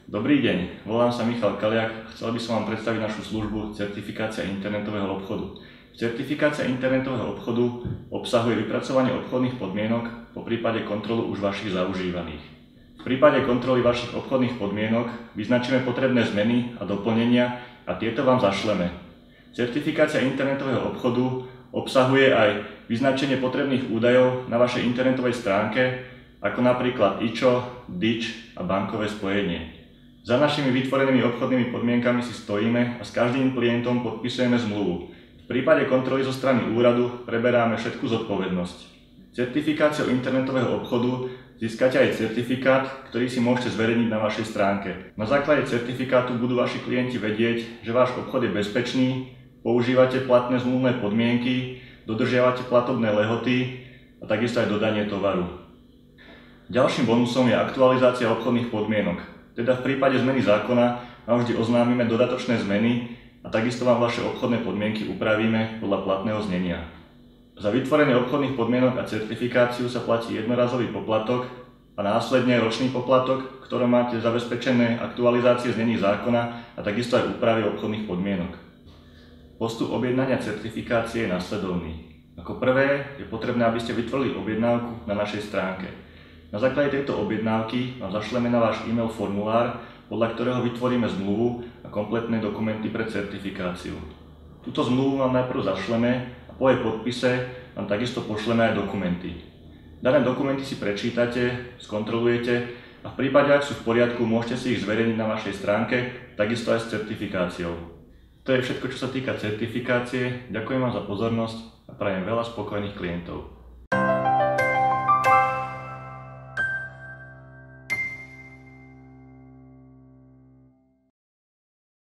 Dobrý deň, volám sa Michal Kaliak, chcel by som vám predstaviť našu službu Certifikácia internetového obchodu. Certifikácia internetového obchodu obsahuje vypracovanie obchodných podmienok, poprípade kontrolu už vašich zaužívaných. V prípade kontroly vašich obchodných podmienok vyznačíme potrebné zmeny a doplnenia a tieto vám zašleme. Certifikácia internetového obchodu obsahuje aj vyznačenie potrebných údajov na vašej internetovej stránke, ako napríklad IČO, DIČ a bankové spojenie. Za našimi vytvorenými obchodnými podmienkami si stojíme a s každým klientom podpisujeme zmluvu. V prípade kontroly zo strany úradu preberáme všetku zodpovednosť. Certifikáciou internetového obchodu získate aj certifikát, ktorý si môžete zverejniť na vašej stránke. Na základe certifikátu budú vaši klienti vedieť, že váš obchod je bezpečný, používate platné zmluvné podmienky, dodržiavate platobné lehoty a takisto aj dodanie tovaru. Ďalším bonusom je aktualizácia obchodných podmienok. Teda v prípade zmeny zákona vám vždy oznámime dodatočné zmeny a takisto vám vaše obchodné podmienky upravíme podľa platného znenia. Za vytvorenie obchodných podmienok a certifikáciu sa platí jednorazový poplatok a následne ročný poplatok, v ktorom máte zabezpečené aktualizácie znení zákona a takisto aj úpravy obchodných podmienok. Postup objednania certifikácie je nasledovný. Ako prvé je potrebné, aby ste vytvorili objednávku na našej stránke. Na základe tejto objednávky vám zašleme na váš e-mail formulár, podľa ktorého vytvoríme zmluvu a kompletné dokumenty pre certifikáciu. Túto zmluvu vám najprv zašleme a po jej podpise vám takisto pošleme aj dokumenty. Dané dokumenty si prečítate, skontrolujete a v prípade, ak sú v poriadku, môžete si ich zverejniť na vašej stránke, takisto aj s certifikáciou. To je všetko, čo sa týka certifikácie. Ďakujem vám za pozornosť a prajem veľa spokojných klientov.